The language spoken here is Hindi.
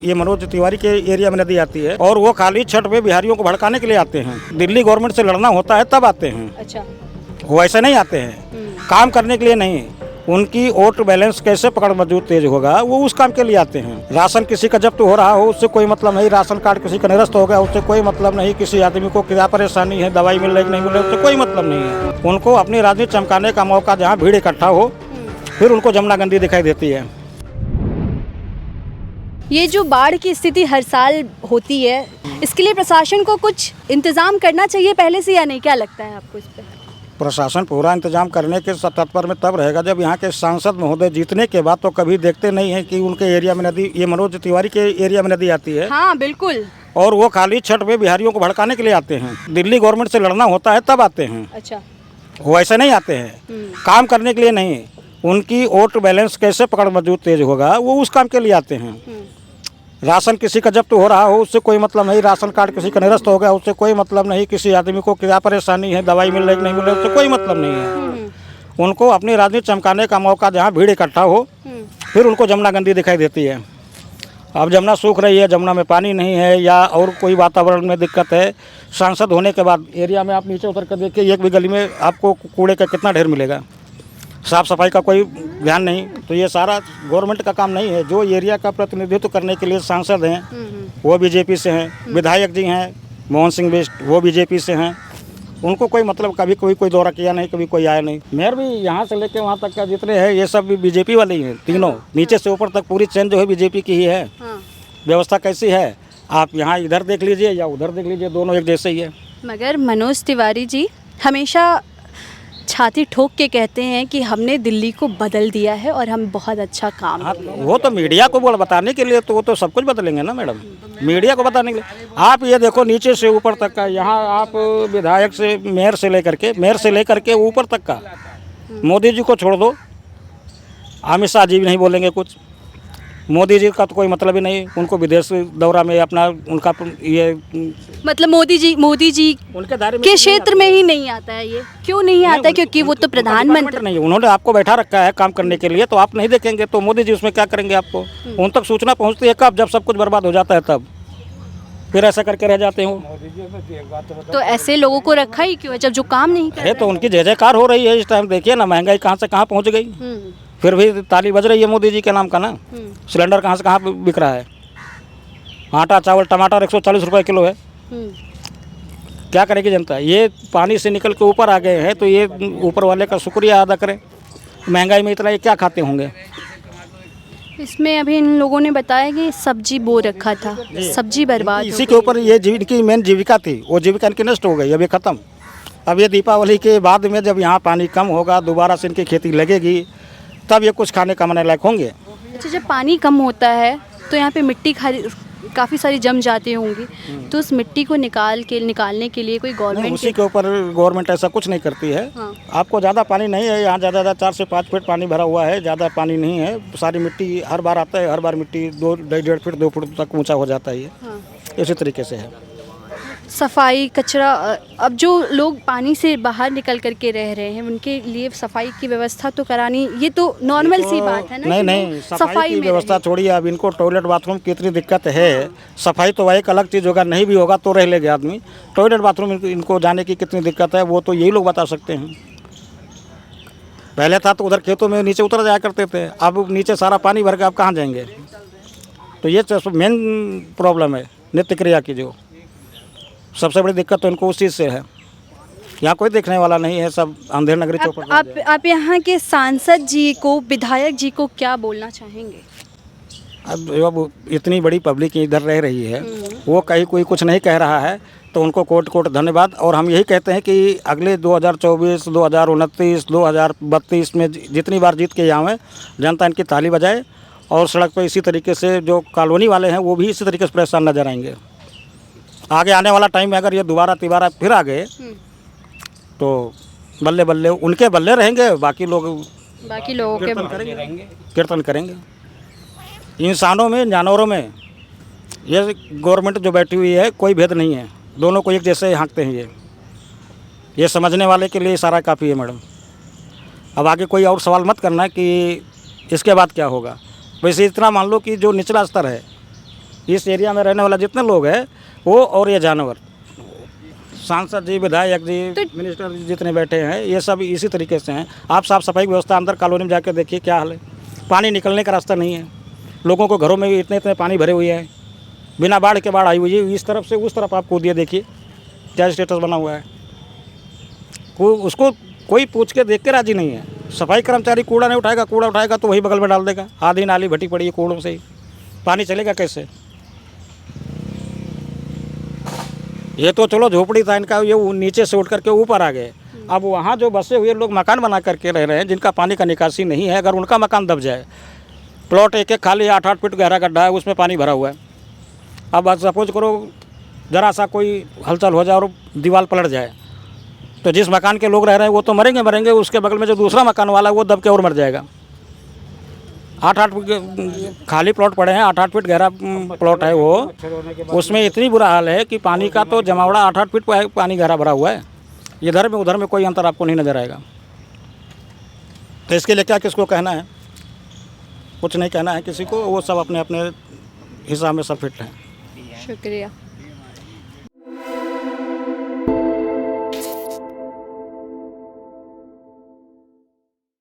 ये मनोज तिवारी के एरिया में नदी आती है और वो खाली छठ पे बिहारियों को भड़काने के लिए आते हैं। दिल्ली गवर्नमेंट से लड़ना होता है तब आते हैं। अच्छा। वो ऐसे नहीं आते हैं काम करने के लिए नहीं। उनकी वोट बैलेंस कैसे पकड़ मजबूत तेज होगा वो उस काम के लिए आते हैं। राशन किसी का जब्त हो रहा हो उससे कोई मतलब नहीं, राशन कार्ड किसी का निरस्त हो गया उससे कोई मतलब नहीं, किसी आदमी को क्या परेशानी है, दवाई मिल रही कि नहीं मिल रही उससे कोई मतलब नहीं है। उनको अपनी राजनीति चमकाने का मौका जहाँ भीड़ इकट्ठा हो फिर उनको जमुना गंदी दिखाई देती है। ये जो बाढ़ की स्थिति हर साल होती है, इसके लिए प्रशासन को कुछ इंतजाम करना चाहिए पहले से या नहीं, क्या लगता है आपको इस पर? प्रशासन पूरा इंतजाम करने के तत्पर में तब रहेगा जब यहाँ के सांसद महोदय जीतने के बाद तो कभी देखते नहीं है कि उनके एरिया में नदी, ये मनोज तिवारी के एरिया में नदी आती है। हाँ बिल्कुल। और वो खाली छठ पे बिहारियों को भड़काने के लिए आते हैं। दिल्ली गवर्नमेंट से लड़ना होता है तब आते हैं। अच्छा। वो ऐसे नहीं आते हैं काम करने के लिए नहीं। उनकी वोट बैलेंस कैसे पकड़ मजबूत तेज होगा वो उस काम के लिए आते हैं। राशन किसी का जब्त हो रहा हो उससे कोई मतलब नहीं, राशन कार्ड किसी का निरस्त हो गया उससे कोई मतलब नहीं, किसी आदमी को क्या परेशानी है, दवाई मिल रही कि नहीं मिल रही उससे कोई मतलब नहीं है। उनको अपनी राजनीति चमकाने का मौका जहाँ भीड़ इकट्ठा हो फिर उनको जमुना गंदी दिखाई देती है। अब जमुना सूख रही है, जमुना में पानी नहीं है या और कोई वातावरण में दिक्कत है। सांसद होने के बाद एरिया में आप नीचे उतर कर देखिए, एक भी गली में आपको कूड़े का कितना ढेर मिलेगा। साफ़ सफाई का कोई ध्यान नहीं। तो ये सारा गवर्नमेंट का काम नहीं है। जो एरिया का प्रतिनिधित्व करने के लिए सांसद हैं वो बीजेपी से हैं, विधायक जी हैं मोहन सिंह बिष्ट वो बीजेपी से हैं। उनको कोई मतलब कभी कोई दौरा किया नहीं, कभी कोई आया नहीं। मेयर भी यहाँ से लेके वहाँ तक का जितने हैं ये सब भी बीजेपी वाले ही हैं तीनों, नीचे से ऊपर तक पूरी चेन जो है बीजेपी की ही है। व्यवस्था कैसी है आप यहाँ इधर देख लीजिए या उधर देख लीजिए, दोनों एक जैसे ही है। मगर मनोज तिवारी जी हमेशा छाती ठोक के कहते हैं कि हमने दिल्ली को बदल दिया है और हम बहुत अच्छा काम कर रहे हैं। वो तो मीडिया को बताने के लिए तो वो तो सब कुछ बदलेंगे ना मैडम, मीडिया को बताने के लिए। आप ये देखो नीचे से ऊपर तक का, यहाँ आप विधायक से मेयर से लेकर के ऊपर तक का, मोदी जी को छोड़ दो, अमित शाह जी भी नहीं बोलेंगे कुछ। मोदी जी का तो कोई मतलब ही नहीं, उनको विदेश दौरा में अपना उनका ये मतलब मोदी जी उनके दायरे के क्षेत्र में ही नहीं आता है। ये क्यों नहीं आता? क्योंकि वो तो प्रधानमंत्री नहीं, उन्होंने आपको बैठा रखा है काम करने के लिए, तो आप नहीं देखेंगे तो मोदी जी उसमें क्या करेंगे? आपको उन तक सूचना पहुंचती है कब? जब सब कुछ बर्बाद हो जाता है तब फिर ऐसा करके रह जाते हो। तो ऐसे लोगों को रखा ही क्यों है जब जो काम नहीं कर रहे? तो उनकी जय जयकार हो रही है इस टाइम। देखिए ना महंगाई कहाँ से कहाँ पहुँच गई, फिर भी ताली बज रही है मोदी जी के नाम का ना। सिलेंडर कहाँ से कहाँ बिक रहा है, आटा चावल टमाटर 140 रुपये किलो है। क्या करेगी जनता? ये पानी से निकल के ऊपर आ गए हैं तो ये ऊपर वाले का शुक्रिया अदा करें। महंगाई में इतना ये क्या खाते होंगे? इसमें अभी इन लोगों ने बताया कि सब्जी बो रखा था, सब्जी बर्बाद इसी के ऊपर ये इनकी मेन जीविका थी, वो जीविका इनकी नष्ट हो गई, अभी ख़त्म। अब ये दीपावली के बाद में जब यहाँ पानी कम होगा दोबारा से इनकी खेती लगेगी तब ये कुछ खाने कमाने लायक होंगे। अच्छा, जब पानी कम होता है तो यहाँ पे मिट्टी काफ़ी सारी जम जाती होंगी, तो उस मिट्टी को निकालने के लिए कोई गवर्नमेंट उसी के ऊपर गवर्नमेंट ऐसा कुछ नहीं करती है। हाँ। आपको ज़्यादा पानी नहीं है यहाँ, ज़्यादा 4 से 5 फीट पानी भरा हुआ है, ज़्यादा पानी नहीं है। सारी मिट्टी हर बार आता है, हर बार मिट्टी 2-1.5 फीट 2 फुट तक ऊँचा हो जाता है ये। हाँ। इसी तरीके से है। सफाई कचरा, अब जो लोग पानी से बाहर निकल करके रह रहे हैं उनके लिए सफाई की व्यवस्था तो करानी, ये तो नॉर्मल सी बात है ना। नहीं, सफाई की व्यवस्था छोड़िए। अब इनको टॉयलेट बाथरूम की इतनी दिक्कत है, सफाई तो एक अलग चीज़ होगा, नहीं भी होगा तो रह लेगा आदमी। टॉयलेट बाथरूम इनको जाने की कितनी दिक्कत है वो तो यही लोग बता सकते हैं। पहले था तो उधर खेतों में नीचे उतर जाया करते थे, अब नीचे सारा पानी भर के आप कहाँ जाएंगे? तो ये मेन प्रॉब्लम है नित्य क्रिया की, जो सबसे बड़ी दिक्कत तो इनको उस चीज़ से है। यहाँ कोई देखने वाला नहीं है, सब अंधेर नगरी चौपट। आप यहाँ के सांसद जी को, विधायक जी को क्या बोलना चाहेंगे? अब इतनी बड़ी पब्लिक इधर रह रही है, वो कहीं कोई कुछ नहीं कह रहा है तो उनको कोट धन्यवाद। और हम यही कहते हैं कि अगले 2024, 2029, 2032 में जितनी बार जीत के आएँ जनता इनकी ताली बजाए और सड़क पर इसी तरीके से जो कॉलोनी वाले हैं वो भी इसी तरीके से परेशान नजर आएंगे। आगे आने वाला टाइम में अगर ये दोबारा तिबारा फिर आ गए तो बल्ले बल्ले उनके बल्ले रहेंगे, बाकी लोगों के कीर्तन करेंगे। इंसानों में जानवरों में ये गवर्नमेंट जो बैठी हुई है कोई भेद नहीं है, दोनों को एक जैसे हाँकते हैं। ये समझने वाले के लिए सारा काफ़ी है मैडम। अब आगे कोई और सवाल मत करना कि इसके बाद क्या होगा। वैसे इतना मान लो कि जो निचला स्तर है इस एरिया में रहने वाला जितने लोग हैं वो और ये जानवर, सांसद जी, विधायक जी, मिनिस्टर जी जितने बैठे हैं ये सब इसी तरीके से हैं। आप साफ़ सफाई की व्यवस्था अंदर कॉलोनी में जाकर देखिए क्या हाल है। पानी निकलने का रास्ता नहीं है, लोगों को घरों में भी इतने इतने पानी भरे हुए हैं, बिना बाढ़ के बाढ़ आई हुई है। इस तरफ से उस तरफ आप कूदिए, देखिए क्या स्टेटस बना हुआ है। उसको कोई पूछ के देख के राजी नहीं है। सफाई कर्मचारी कूड़ा नहीं उठाएगा, कूड़ा उठाएगा तो वही बगल में डाल देगा। आधी नाली भटी पड़ी है कूड़ों से ही, पानी चलेगा कैसे? ये तो चलो झोपड़ी था इनका, ये नीचे से उठ करके ऊपर आ गए। अब वहाँ जो बसे हुए लोग मकान बना करके रह रहे हैं, जिनका पानी का निकासी नहीं है, अगर उनका मकान दब जाए, प्लॉट एक एक खाली 8-8 फीट गहरा गड्ढा है, उसमें पानी भरा हुआ है। अब सपोज करो ज़रा सा कोई हलचल हो जाए और दीवार पलट जाए, तो जिस मकान के लोग रह रहे हैं वो तो मरेंगे, उसके बगल में जो दूसरा मकान वाला है वो दब के और मर जाएगा। 8-8 खाली प्लॉट पड़े हैं, 8-8 फीट गहरा प्लॉट है वो, उसमें इतनी बुरा हाल है कि पानी का तो जमावड़ा 8-8 फीट पानी गहरा भरा हुआ है। इधर में उधर में कोई अंतर आपको नहीं नज़र आएगा। तो इसके लिए क्या किसको कहना है? कुछ नहीं कहना है किसी को, वो सब अपने अपने हिसाब में सब फिट हैं। शुक्रिया।